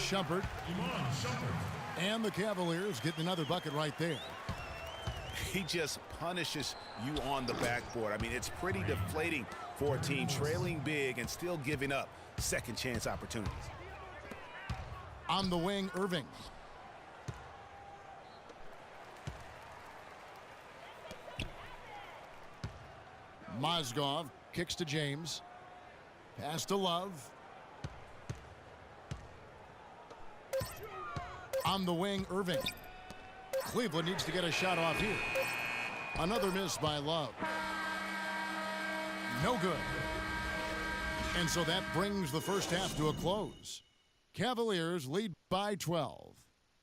Shumpert. And the Cavaliers getting another bucket right there. He just punishes you on the backboard. I mean, it's pretty deflating for a team trailing big and still giving up second chance opportunities. On the wing, Irving. Mozgov kicks to James. Pass to Love. On the wing, Irving. Cleveland needs to get a shot off here. Another miss by Love. No good. And so that brings the first half to a close. Cavaliers lead by 12.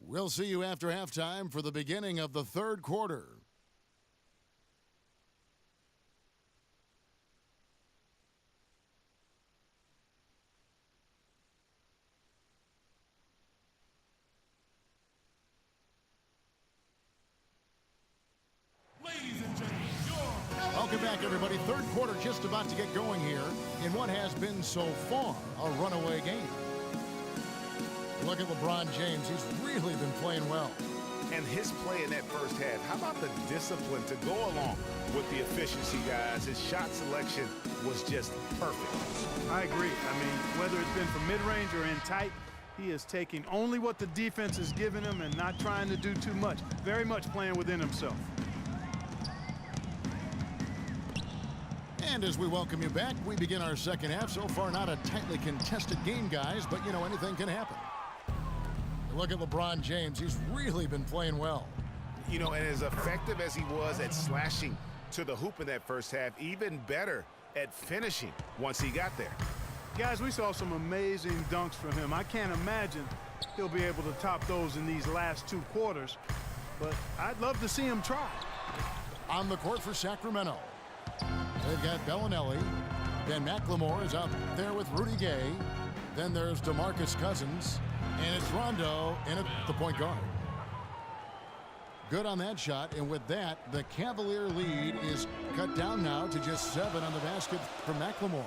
We'll see you after halftime for the beginning of the third quarter. Welcome back, everybody. Third quarter just about to get going here in what has been so far a runaway game. Look at LeBron James. He's really been playing well. And his play in that first half, how about the discipline to go along with the efficiency, guys? His shot selection was just perfect. I agree. I mean, whether it's been from mid-range or in tight, he is taking only what the defense is giving him and not trying to do too much. Very much playing within himself. And as we welcome you back, we begin our second half. So far, not a tightly contested game, guys, but, you know, anything can happen. Look at LeBron James. He's really been playing well. You know, and as effective as he was at slashing to the hoop in that first half, even better at finishing once he got there. Guys, we saw some amazing dunks from him. I can't imagine he'll be able to top those in these last two quarters, but I'd love to see him try. On the court for Sacramento, they've got Bellinelli. Ben McLemore is out there with Rudy Gay. Then there's DeMarcus Cousins. And it's Rondo in at the point guard. Good on that shot. And with that, the Cavalier lead is cut down now to just 7 on the basket from McLemore.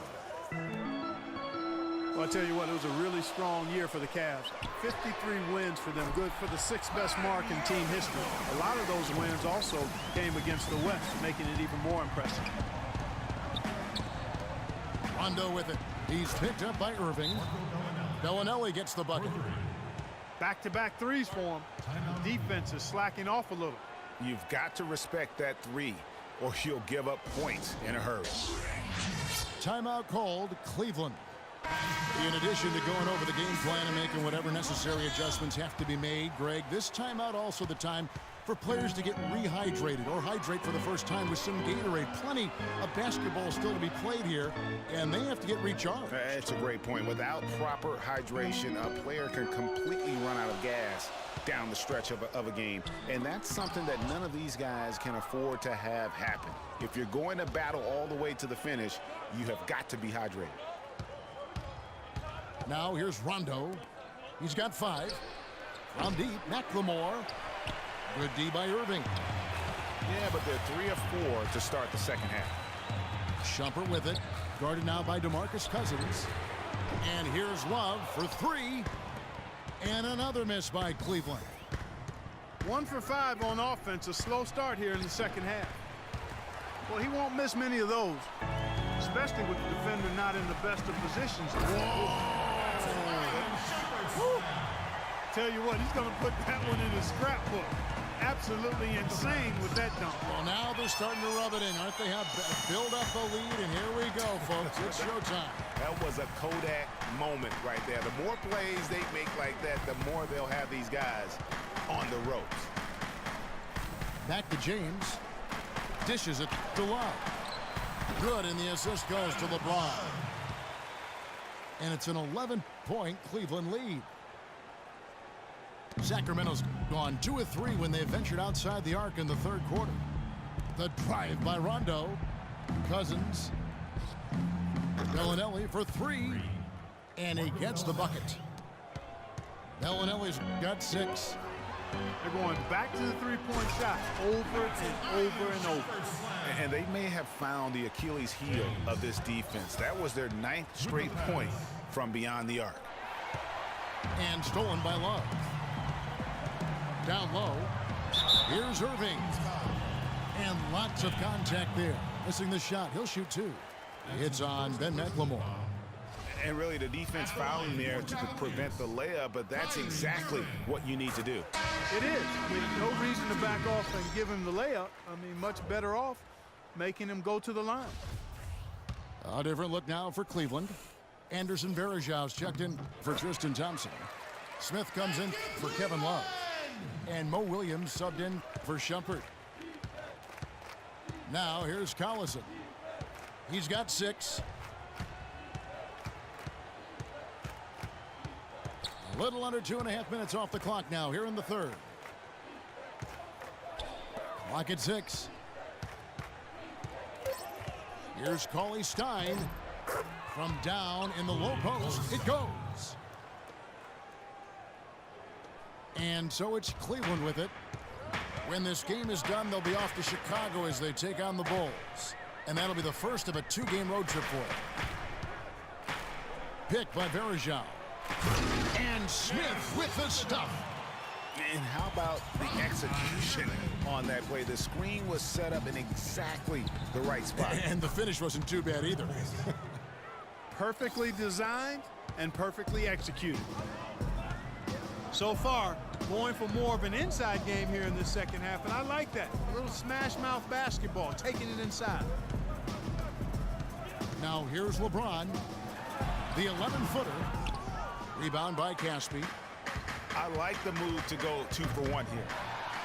Well, I tell you what, it was a really strong year for the Cavs. 53 wins for them, good for the 6th best mark in team history. A lot of those wins also came against the West, making it even more impressive. Rondo with it. He's picked up by Irving. Bellinelli gets the bucket. Back-to-back threes for him. Defense is slacking off a little. You've got to respect that three, or you'll give up points in a hurry. Timeout called, Cleveland. In addition to going over the game plan and making whatever necessary adjustments have to be made, Greg, this timeout also the time for players to get rehydrated or hydrate for the first time with some Gatorade. Plenty of basketball still to be played here, and they have to get recharged. That's a great point. Without proper hydration, a player can completely run out of gas down the stretch of a game, and that's something that none of these guys can afford to have happen. If you're going to battle all the way to the finish, you have got to be hydrated. Now here's Rondo. He's got 5. From deep, McLemore. Good D by Irving. Yeah, but they're 3 of 4 to start the second half. Shumpert with it. Guarded now by DeMarcus Cousins. And here's Love for 3. And another miss by Cleveland. 1 for 5 on offense. A slow start here in the second half. Well, he won't miss many of those, especially with the defender not in the best of positions. Tell you what, he's going to put that one in his scrapbook. Absolutely insane with that dunk. Well, now they're starting to rub it in, aren't they? Build up a lead, and here we go, folks. It's showtime. That was a Kodak moment right there. The more plays they make like that, the more they'll have these guys on the ropes. Back to James. Dishes it to Love. Good, and the assist goes to LeBron. And it's an 11-point Cleveland lead. Sacramento's gone 2 of 3 when they ventured outside the arc in the third quarter. The drive by Rondo. Cousins. Bellinelli for 3. And he gets the bucket. Bellinelli's got 6. They're going back to the three-point shot over and over and over. And they may have found the Achilles heel of this defense. That was their 9th straight point from beyond the arc. And stolen by Love. Down low. Here's Irving. And lots of contact there. Missing the shot. He'll shoot two. It's on Ben McLemore. And really the defense fouling there to prevent the layup, but that's exactly what you need to do. It is. I mean, no reason to back off and give him the layup. I mean, much better off making him go to the line. A different look now for Cleveland. Anderson Varejau's checked in for Tristan Thompson. Smith comes in for Kevin Love. And Mo Williams subbed in for Shumpert. Now here's Collison. He's got 6. A little under 2.5 minutes off the clock now here in the third. Clock at 6. Here's Cauley Stein. From down in the low post, it goes. And so it's Cleveland with it. When this game is done, they'll be off to Chicago as they take on the Bulls. And that'll be the first of a 2-game road trip for them. Picked by Varejao. And Smith with the stuff. And how about the execution on that play? The screen was set up in exactly the right spot. And the finish wasn't too bad either. Perfectly designed and perfectly executed. So far, going for more of an inside game here in this second half, and I like that. A little smash mouth basketball, taking it inside. Now here's LeBron. The 11-footer. Rebound by Caspi. I like the move to go 2 for 1 here.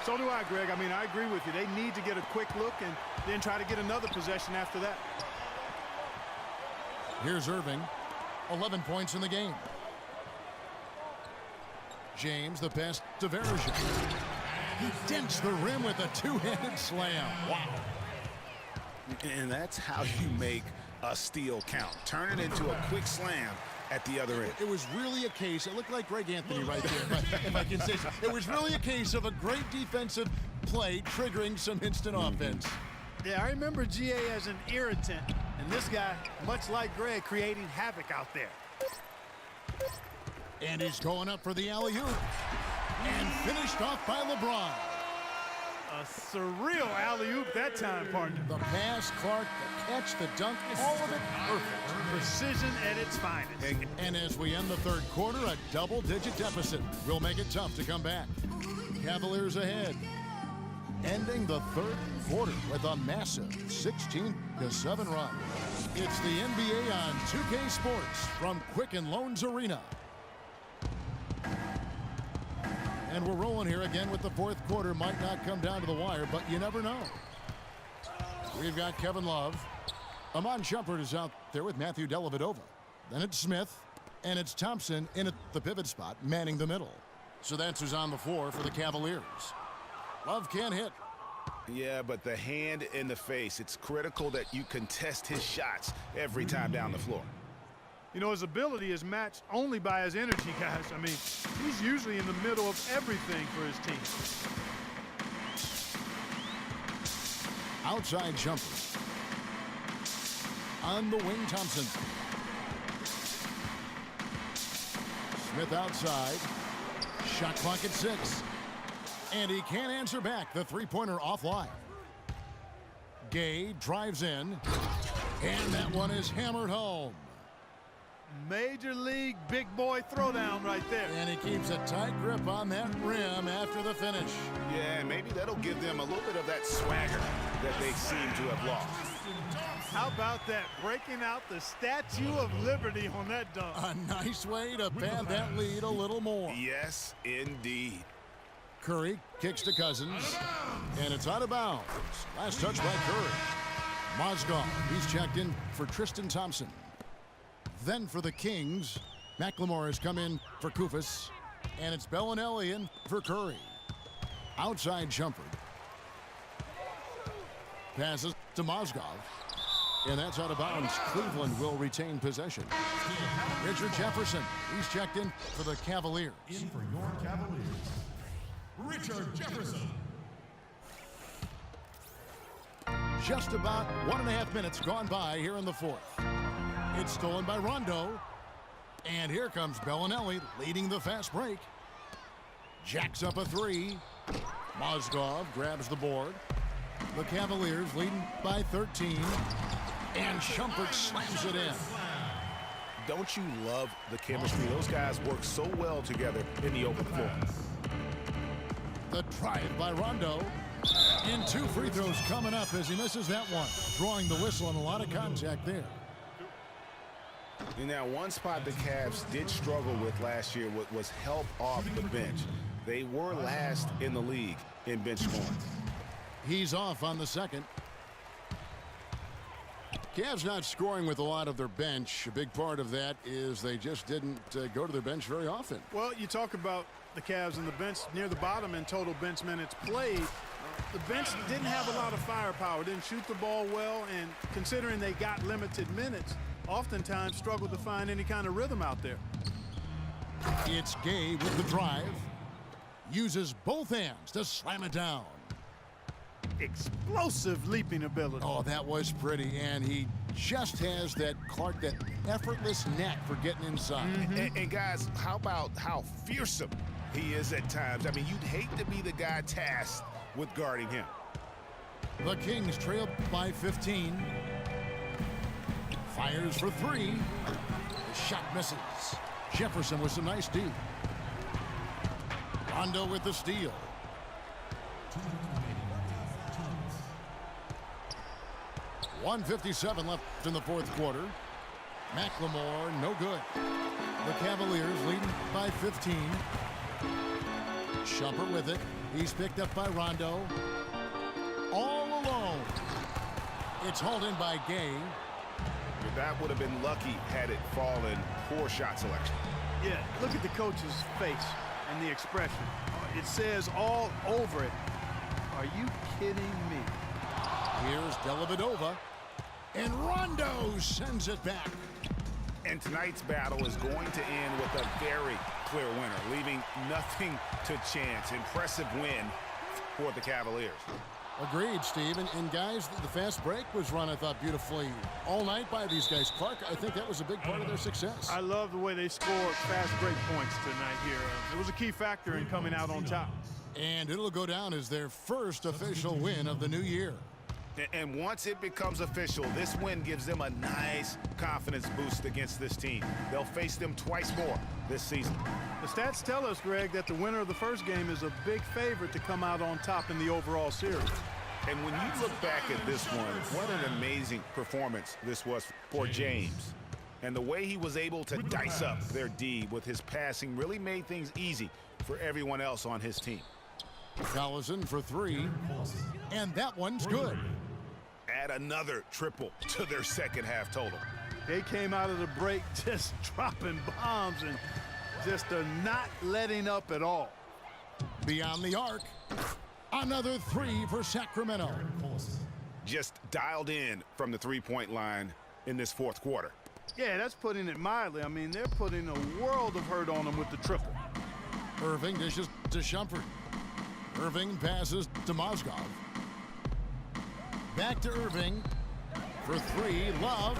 So do I, Greg. I mean, I agree with you. They need to get a quick look and then try to get another possession after that. Here's Irving. 11 points in the game. James, the pass to Varejao. He dents the rim with a 2-handed slam. Wow. And that's how you make a steal count. Turn it into a quick slam at the other end. It was really a case, it looked like Greg Anthony right there, if I can say so. It was really a case of a great defensive play triggering some instant offense. Yeah, I remember GA as an irritant, and this guy, much like Greg, creating havoc out there. And he's going up for the alley-oop. And finished off by LeBron. A surreal alley-oop that time, partner. The pass, Clark, the catch, the dunk, all of it perfect. Precision at its finest. And as we end the third quarter, a double-digit deficit will make it tough to come back. Cavaliers ahead. Ending the third quarter with a massive 16-7 run. It's the NBA on 2K Sports from Quicken Loans Arena. And we're rolling here again with the fourth quarter. Might not come down to the wire, but you never know. We've got Kevin Love. Amon Shumpert is out there with Matthew Dellavedova. Then it's Smith, and it's Thompson in at the pivot spot, manning the middle. So that's who's on the floor for the Cavaliers. Love can't hit. Yeah, but the hand in the face, it's critical that you contest his shots every time down the floor. You know, his ability is matched only by his energy, guys. I mean, he's usually in the middle of everything for his team. Outside Shumpert. On the wing, Thompson. Smith outside. Shot clock at 6. And he can't answer back. The three-pointer offline. Gay drives in. And that one is hammered home. Major league big boy throwdown right there. And he keeps a tight grip on that rim after the finish. Yeah, maybe that'll give them a little bit of that swagger that they seem to have lost. How about that? Breaking out the Statue of Liberty on that dunk. A nice way to pad that lead a little more. Yes, indeed. Curry kicks to Cousins. And it's out of bounds. Last touch by Curry. Mozgov, he's checked in for Tristan Thompson. Then for the Kings, McLemore has come in for Koufos. And it's Bellinelli in for Curry. Outside Shumpert. Passes to Mozgov. And that's out of bounds. Cleveland will retain possession. Richard Jefferson, he's checked in for the Cavaliers. In for your Cavaliers, Richard Jefferson. Just about 1.5 minutes gone by here in the fourth. It's stolen by Rondo. And here comes Bellinelli leading the fast break. Jacks up a three. Mozgov grabs the board. The Cavaliers leading by 13. And Shumpert slams it in. Don't you love the chemistry? Those guys work so well together in the open floor. The drive by Rondo. And 2 free throws coming up as he misses that one. Drawing the whistle and a lot of contact there. And now one spot the Cavs did struggle with last year was help off the bench. They were last in the league in bench scoring. He's off on the second. Cavs not scoring with a lot of their bench. A big part of that is they just didn't go to their bench very often. Well, you talk about the Cavs and the bench near the bottom in total bench minutes played. The bench didn't have a lot of firepower, didn't shoot the ball well, and considering they got limited minutes, oftentimes struggled to find any kind of rhythm out there. It's Gay with the drive. Uses both hands to slam it down. Explosive leaping ability. Oh, that was pretty, and he just has that effortless knack for getting inside. And guys, how about how fearsome he is at times? I mean, you'd hate to be the guy tasked with guarding him. The Kings trail by 15. Fires for 3. The shot misses. Jefferson with some nice D. Rondo with the steal. 1:57 left in the fourth quarter. McLemore, no good. The Cavaliers leading by 15. Shumpert with it. He's picked up by Rondo. All alone. It's hauled in by Gay. That would have been lucky had it fallen. Poor shot selection. Yeah, look at the coach's face and the expression. It says all over it. Are you kidding me? Here's Dellavedova. And Rondo sends it back. And tonight's battle is going to end with a very clear winner, leaving nothing to chance. Impressive win for the Cavaliers. Agreed, Steve. And guys, the fast break was run, I thought, beautifully all night by these guys. Clark, I think that was a big part of their success. I love the way they scored fast break points tonight here. It was a key factor in coming out on top. And it'll go down as their first official win of the new year. And once it becomes official, this win gives them a nice confidence boost against this team. They'll face them twice more this season. The stats tell us, Greg, that the winner of the first game is a big favorite to come out on top in the overall series. And when you look back at this one, what an amazing performance this was for James. And the way he was able to dice up their D with his passing really made things easy for everyone else on his team. Collison for 3. And that one's good. Add another triple to their second half total. They came out of the break just dropping bombs and just not letting up at all. Beyond the arc. Another 3 for Sacramento. Just dialed in from the three-point line in this fourth quarter. Yeah, that's putting it mildly. I mean, they're putting a world of hurt on them with the triple. Irving dishes to Shumpert. Irving passes to Mozgov. Back to Irving for 3. Love.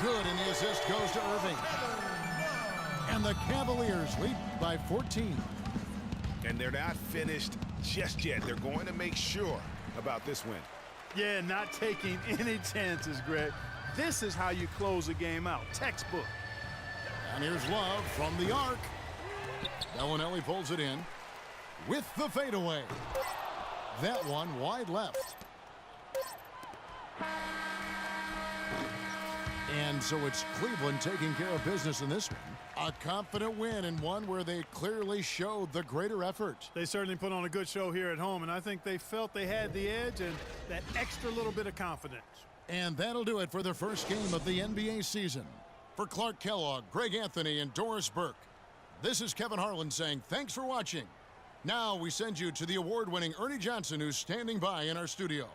Good, and the assist goes to Irving. And the Cavaliers lead by 14. And they're not finished just yet. They're going to make sure about this win. Yeah, not taking any chances, Greg. This is how you close a game out. Textbook. And here's Love from the arc. Bellinelli pulls it in with the fadeaway. That one wide left. And so it's Cleveland taking care of business in this one. A confident win, and one where they clearly showed the greater effort. They certainly put on a good show here at home, and I think they felt they had the edge and that extra little bit of confidence. And that'll do it for the first game of the NBA season. For Clark Kellogg, Greg Anthony, and Doris Burke, this is Kevin Harlan saying thanks for watching. Now we send you to the award-winning Ernie Johnson, who's standing by in our studio.